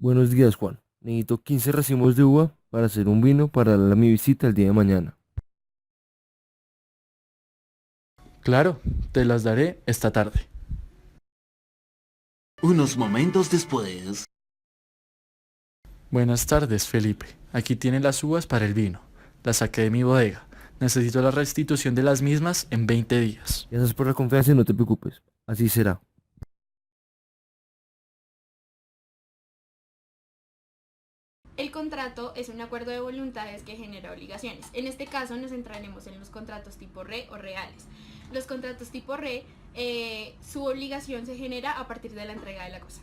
Buenos días, Juan. Necesito 15 racimos de uva para hacer un vino para mi visita el día de mañana. Claro, te las daré esta tarde. Unos momentos después. Buenas tardes, Felipe. Aquí tienen las uvas para el vino. Las saqué de mi bodega. Necesito la restitución de las mismas en 20 días. Gracias por la confianza y no te preocupes. Así será. El contrato es un acuerdo de voluntades que genera obligaciones. En este caso nos centraremos en los contratos tipo RE o reales. Los contratos tipo RE, su obligación se genera a partir de la entrega de la cosa.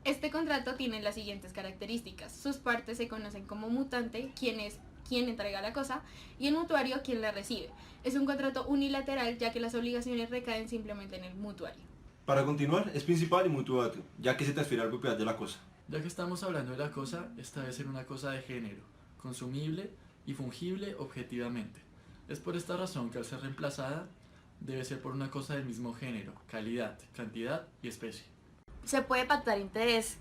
Este contrato tiene las siguientes características. Sus partes se conocen como mutante, quien es quien entrega la cosa, y el mutuario quien la recibe. Es un contrato unilateral ya que las obligaciones recaen simplemente en el mutuario. Para continuar, es principal y mutuo, ya que se transfiere a la propiedad de la cosa. Ya que estamos hablando de la cosa, esta debe ser una cosa de género, consumible y fungible objetivamente. Es por esta razón que al ser reemplazada, debe ser por una cosa del mismo género, calidad, cantidad y especie. Se puede pactar interés.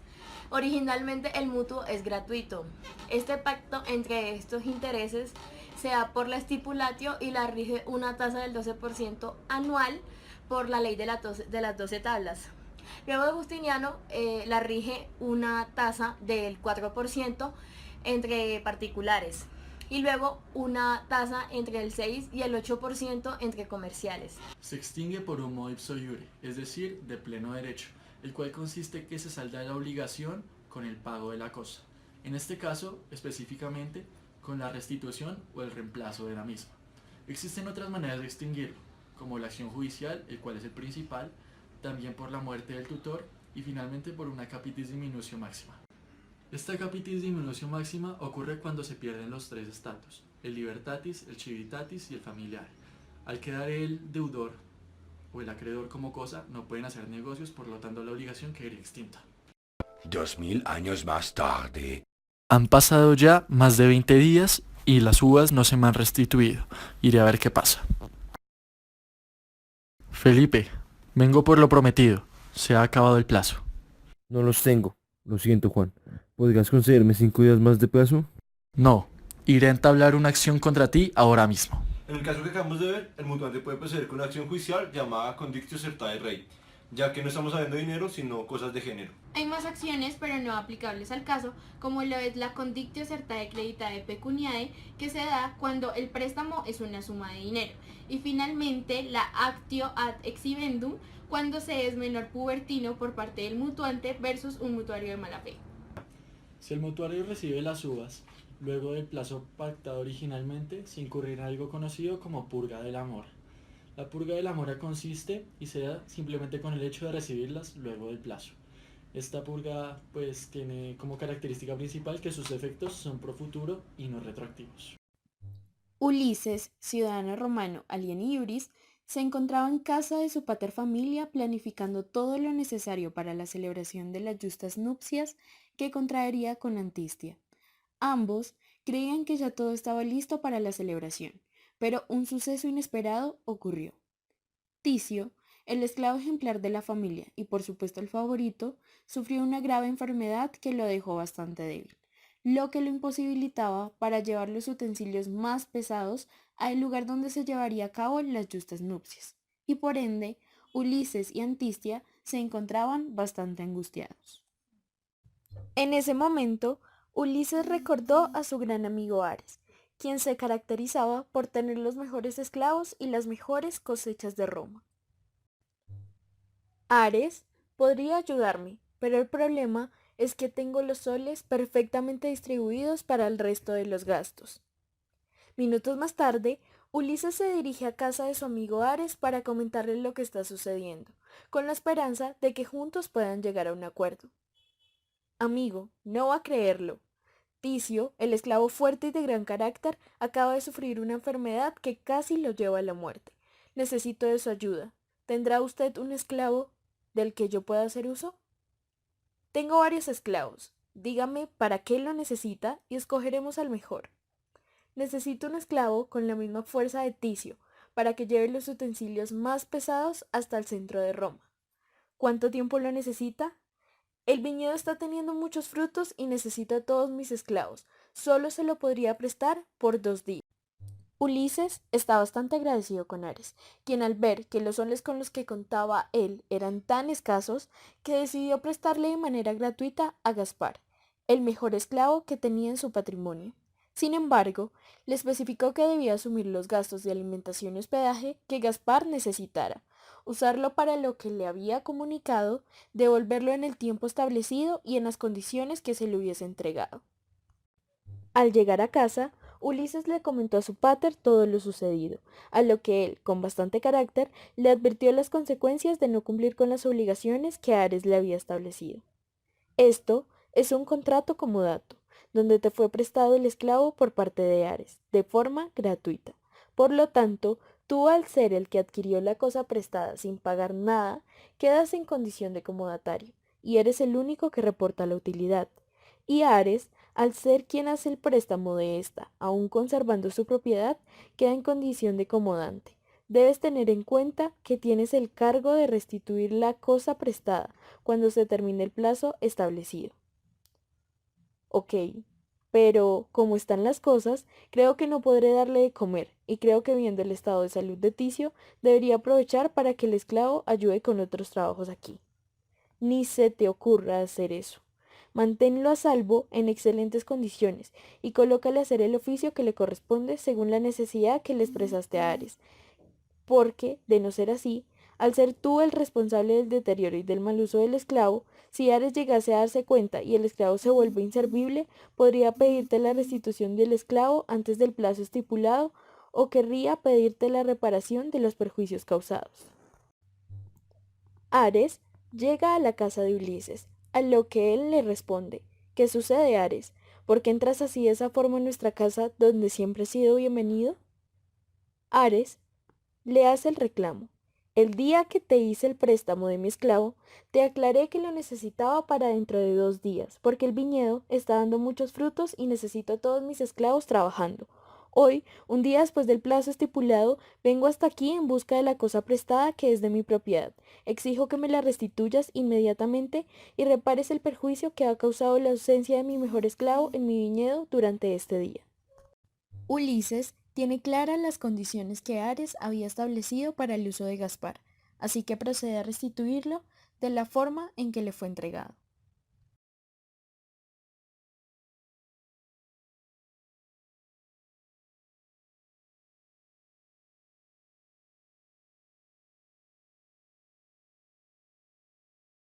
Originalmente el mutuo es gratuito. Este pacto entre estos intereses se da por la estipulatio y la rige una tasa del 12% anual por la ley de las 12 tablas. Luego de Justiniano la rige una tasa del 4% entre particulares y luego una tasa entre el 6 y el 8% entre comerciales. Se extingue por un modo ipso iure, es decir, de pleno derecho, el cual consiste en que se salda la obligación con el pago de la cosa. En este caso, específicamente, con la restitución o el reemplazo de la misma. Existen otras maneras de extinguirlo, como la acción judicial, el cual es el principal, también por la muerte del tutor y finalmente por una capitis diminutio máxima. Esta capitis diminutio máxima ocurre cuando se pierden los tres estatus, el libertatis, el civitatis y el familiar. Al quedar el deudor o el acreedor como cosa, no pueden hacer negocios, por lo tanto la obligación quedaría extinta. 2000 años más tarde. Han pasado ya más de 20 días y las uvas no se me han restituido. Iré a ver qué pasa. Felipe, vengo por lo prometido. Se ha acabado el plazo. No los tengo. Lo siento, Juan. ¿Podrías concederme 5 días más de plazo? No, iré a entablar una acción contra ti ahora mismo. En el caso que acabamos de ver, el mutuante puede proceder con una acción judicial llamada Condictio Certae Rei, ya que no estamos hablando de dinero, sino cosas de género. Hay más acciones, pero no aplicables al caso, como lo es la condictio certae creditae pecuniae, que se da cuando el préstamo es una suma de dinero. Y finalmente, la actio ad exhibendum, cuando se es menor pubertino por parte del mutuante versus un mutuario de mala fe. Si el mutuario recibe las uvas, luego del plazo pactado originalmente, se incurrirá en algo conocido como purga del amor. La purga de la mora consiste y se da simplemente con el hecho de recibirlas luego del plazo. Esta purga pues tiene como característica principal que sus efectos son pro futuro y no retroactivos. Ulises, ciudadano romano alien iuris, se encontraba en casa de su paterfamilia planificando todo lo necesario para la celebración de las justas nupcias que contraería con Antistia. Ambos creían que ya todo estaba listo para la celebración, pero un suceso inesperado ocurrió. Ticio, el esclavo ejemplar de la familia y por supuesto el favorito, sufrió una grave enfermedad que lo dejó bastante débil, lo que lo imposibilitaba para llevar los utensilios más pesados al lugar donde se llevaría a cabo las justas nupcias, y por ende Ulises y Antistia se encontraban bastante angustiados. En ese momento, Ulises recordó a su gran amigo Ares, quien se caracterizaba por tener los mejores esclavos y las mejores cosechas de Roma. Ares podría ayudarme, pero el problema es que tengo los soles perfectamente distribuidos para el resto de los gastos. Minutos más tarde, Ulises se dirige a casa de su amigo Ares para comentarle lo que está sucediendo, con la esperanza de que juntos puedan llegar a un acuerdo. Amigo, no va a creerlo. Ticio, el esclavo fuerte y de gran carácter, acaba de sufrir una enfermedad que casi lo lleva a la muerte. Necesito de su ayuda. ¿Tendrá usted un esclavo del que yo pueda hacer uso? Tengo varios esclavos. Dígame para qué lo necesita y escogeremos al mejor. Necesito un esclavo con la misma fuerza de Ticio, para que lleve los utensilios más pesados hasta el centro de Roma. ¿Cuánto tiempo lo necesita? El viñedo está teniendo muchos frutos y necesito a todos mis esclavos. Solo se lo podría prestar por 2 días. Ulises está bastante agradecido con Ares, quien al ver que los hombres con los que contaba él eran tan escasos, que decidió prestarle de manera gratuita a Gaspar, el mejor esclavo que tenía en su patrimonio. Sin embargo, le especificó que debía asumir los gastos de alimentación y hospedaje que Gaspar necesitara, usarlo para lo que le había comunicado, devolverlo en el tiempo establecido y en las condiciones que se le hubiese entregado. Al llegar a casa, Ulises le comentó a su pater todo lo sucedido, a lo que él, con bastante carácter, le advirtió las consecuencias de no cumplir con las obligaciones que Ares le había establecido. Esto es un contrato comodato, donde te fue prestado el esclavo por parte de Ares, de forma gratuita. Por lo tanto, tú al ser el que adquirió la cosa prestada sin pagar nada, quedas en condición de comodatario, y eres el único que reporta la utilidad. Y Ares, al ser quien hace el préstamo de ésta, aun conservando su propiedad, queda en condición de comodante. Debes tener en cuenta que tienes el cargo de restituir la cosa prestada cuando se termine el plazo establecido. Ok, pero como están las cosas, creo que no podré darle de comer, y creo que viendo el estado de salud de Ticio, debería aprovechar para que el esclavo ayude con otros trabajos aquí. Ni se te ocurra hacer eso. Manténlo a salvo en excelentes condiciones y colócale a hacer el oficio que le corresponde según la necesidad que le expresaste a Ares, porque, de no ser así, al ser tú el responsable del deterioro y del mal uso del esclavo, si Ares llegase a darse cuenta y el esclavo se vuelve inservible, podría pedirte la restitución del esclavo antes del plazo estipulado o querría pedirte la reparación de los perjuicios causados. Ares llega a la casa de Ulises, a lo que él le responde: ¿qué sucede, Ares? ¿Por qué entras así de esa forma en nuestra casa donde siempre he sido bienvenido? Ares le hace el reclamo: el día que te hice el préstamo de mi esclavo, te aclaré que lo necesitaba para dentro de 2 días, porque el viñedo está dando muchos frutos y necesito a todos mis esclavos trabajando. Hoy, un día después del plazo estipulado, vengo hasta aquí en busca de la cosa prestada que es de mi propiedad. Exijo que me la restituyas inmediatamente y repares el perjuicio que ha causado la ausencia de mi mejor esclavo en mi viñedo durante este día. Ulises tiene claras las condiciones que Ares había establecido para el uso de Gaspar, así que procede a restituirlo de la forma en que le fue entregado.